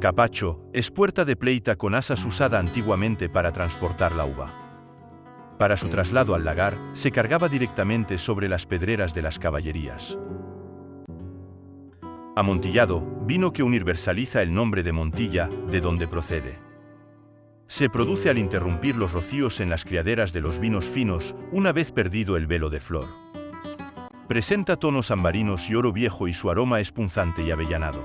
Capacho, espuerta de pleita con asas usada antiguamente para transportar la uva. Para su traslado al lagar, se cargaba directamente sobre las pedreras de las caballerías. Amontillado, vino que universaliza el nombre de Montilla, de donde procede. Se produce al interrumpir los rocíos en las criaderas de los vinos finos, una vez perdido el velo de flor. Presenta tonos ambarinos y oro viejo y su aroma es punzante y avellanado.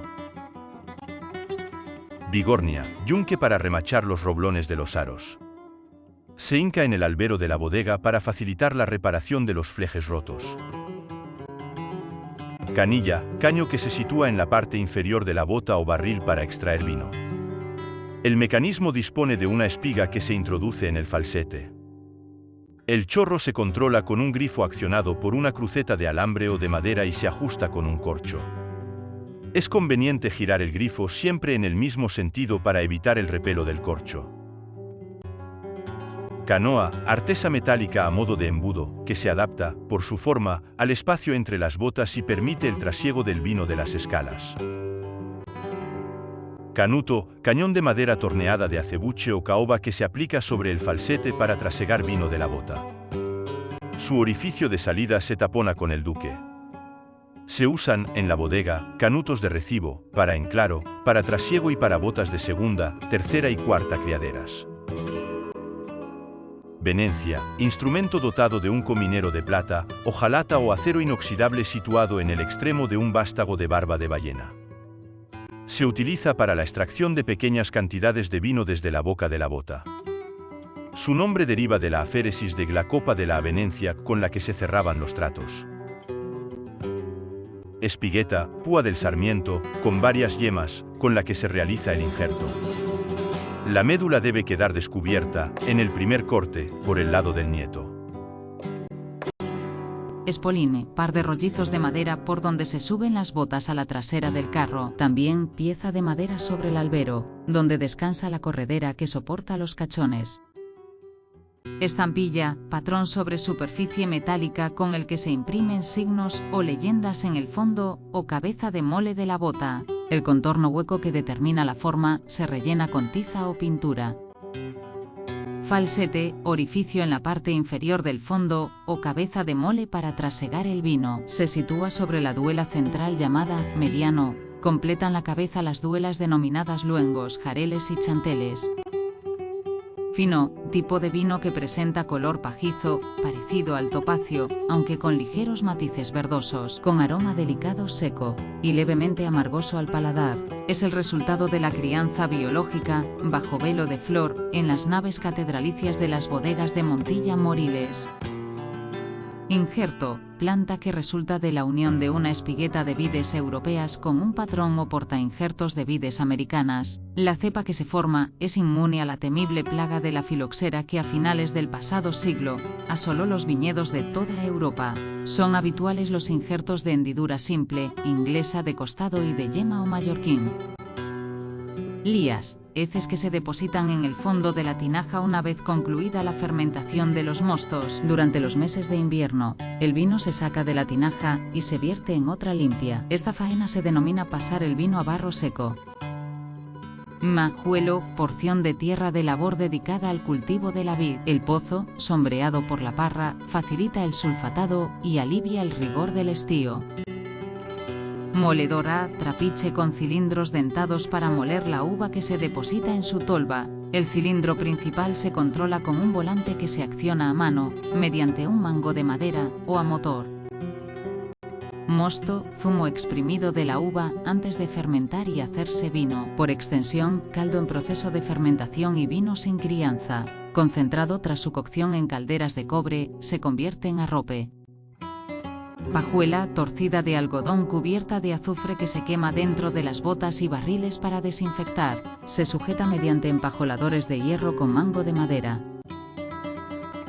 Vigornia, yunque para remachar los roblones de los aros. Se hinca en el albero de la bodega para facilitar la reparación de los flejes rotos. Canilla, caño que se sitúa en la parte inferior de la bota o barril para extraer vino. El mecanismo dispone de una espiga que se introduce en el falsete. El chorro se controla con un grifo accionado por una cruceta de alambre o de madera y se ajusta con un corcho. Es conveniente girar el grifo siempre en el mismo sentido para evitar el repelo del corcho. Canoa, artesa metálica a modo de embudo, que se adapta, por su forma, al espacio entre las botas y permite el trasiego del vino de las escalas. Canuto, cañón de madera torneada de acebuche o caoba que se aplica sobre el falsete para trasegar vino de la bota. Su orificio de salida se tapona con el duque. Se usan, en la bodega, canutos de recibo, para enclaro, para trasiego y para botas de segunda, tercera y cuarta criaderas. Venencia, instrumento dotado de un cominero de plata, hojalata o acero inoxidable situado en el extremo de un vástago de barba de ballena. Se utiliza para la extracción de pequeñas cantidades de vino desde la boca de la bota. Su nombre deriva de la aféresis de la copa de la avenencia con la que se cerraban los tratos. Espigueta, púa del sarmiento, con varias yemas, con la que se realiza el injerto. La médula debe quedar descubierta, en el primer corte, por el lado del nieto. Espoline, par de rollizos de madera por donde se suben las botas a la trasera del carro. También pieza de madera sobre el albero, donde descansa la corredera que soporta los cachones. Estampilla, patrón sobre superficie metálica con el que se imprimen signos o leyendas en el fondo o cabeza de mole de la bota. El contorno hueco que determina la forma se rellena con tiza o pintura. Falsete, orificio en la parte inferior del fondo o cabeza de mole para trasegar el vino. Se sitúa sobre la duela central llamada mediano. Completan la cabeza las duelas denominadas luengos, jareles y chanteles. Fino, tipo de vino que presenta color pajizo, parecido al topacio, aunque con ligeros matices verdosos, con aroma delicado seco y levemente amargoso al paladar. Es el resultado de la crianza biológica, bajo velo de flor, en las naves catedralicias de las bodegas de Montilla Moriles. Injerto, planta que resulta de la unión de una espigueta de vides europeas con un patrón o portainjertos de vides americanas. La cepa que se forma es inmune a la temible plaga de la filoxera que a finales del pasado siglo asoló los viñedos de toda Europa. Son habituales los injertos de hendidura simple, inglesa de costado y de yema o mallorquín. Lías, heces que se depositan en el fondo de la tinaja una vez concluida la fermentación de los mostos. Durante los meses de invierno, el vino se saca de la tinaja y se vierte en otra limpia. Esta faena se denomina pasar el vino a barro seco. Majuelo, porción de tierra de labor dedicada al cultivo de la vid. El pozo, sombreado por la parra, facilita el sulfatado y alivia el rigor del estío. Moledora, trapiche con cilindros dentados para moler la uva que se deposita en su tolva. El cilindro principal se controla con un volante que se acciona a mano, mediante un mango de madera, o a motor. Mosto, zumo exprimido de la uva antes de fermentar y hacerse vino. Por extensión, caldo en proceso de fermentación y vino sin crianza. Concentrado tras su cocción en calderas de cobre, se convierte en arrope. Pajuela, torcida de algodón cubierta de azufre que se quema dentro de las botas y barriles para desinfectar. Se sujeta mediante empajoladores de hierro con mango de madera.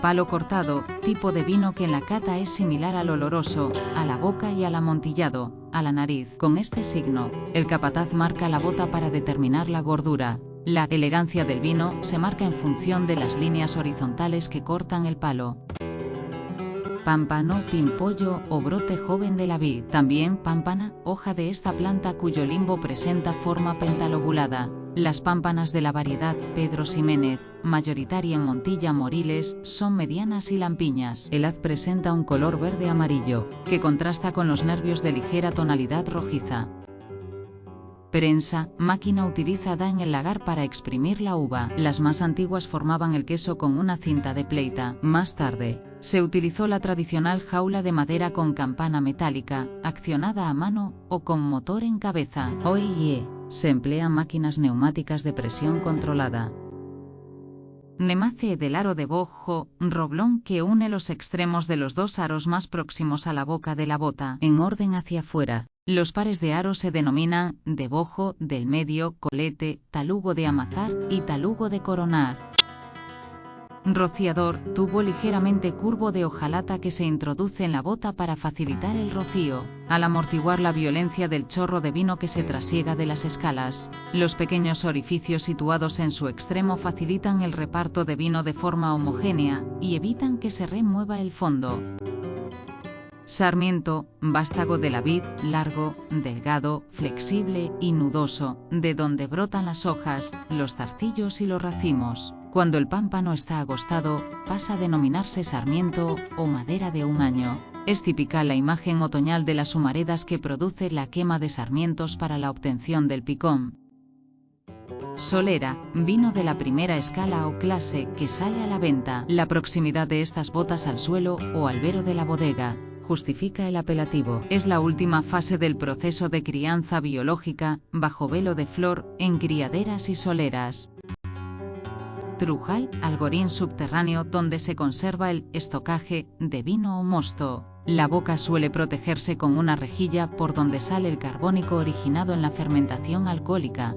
Palo cortado, tipo de vino que en la cata es similar al oloroso, a la boca y al amontillado, a la nariz. Con este signo, el capataz marca la bota para determinar la gordura. La elegancia del vino se marca en función de las líneas horizontales que cortan el palo. pámpano, pimpollo o brote joven de la vid. También pámpana, hoja de esta planta cuyo limbo presenta forma pentalobulada. Las pámpanas de la variedad Pedro Ximénez, mayoritaria en Montilla Moriles, son medianas y lampiñas. El haz presenta un color verde amarillo, que contrasta con los nervios de ligera tonalidad rojiza. Prensa, máquina utilizada en el lagar para exprimir la uva. Las más antiguas formaban el queso con una cinta de pleita. Más tarde, se utilizó la tradicional jaula de madera con campana metálica, accionada a mano o con motor en cabeza. Hoy se emplean máquinas neumáticas de presión controlada. Nemace del aro de bojo, roblón que une los extremos de los dos aros más próximos a la boca de la bota, en orden hacia afuera. Los pares de aros se denominan de bojo, del medio, colete, talugo de amazar y talugo de coronar. Rociador, tubo ligeramente curvo de hojalata que se introduce en la bota para facilitar el rocío, al amortiguar la violencia del chorro de vino que se trasiega de las escalas. Los pequeños orificios situados en su extremo facilitan el reparto de vino de forma homogénea y evitan que se remueva el fondo. Sarmiento, vástago de la vid, largo, delgado, flexible y nudoso, de donde brotan las hojas, los zarcillos y los racimos. Cuando el pámpano está agostado, pasa a denominarse sarmiento o madera de un año. Es típica la imagen otoñal de las humaredas que produce la quema de sarmientos para la obtención del picón. Solera, vino de la primera escala o clase que sale a la venta. La proximidad de estas botas al suelo o albero de la bodega justifica el apelativo. Es la última fase del proceso de crianza biológica, bajo velo de flor, en criaderas y soleras. Trujal, algorín subterráneo donde se conserva el estocaje de vino o mosto. La boca suele protegerse con una rejilla por donde sale el carbónico originado en la fermentación alcohólica.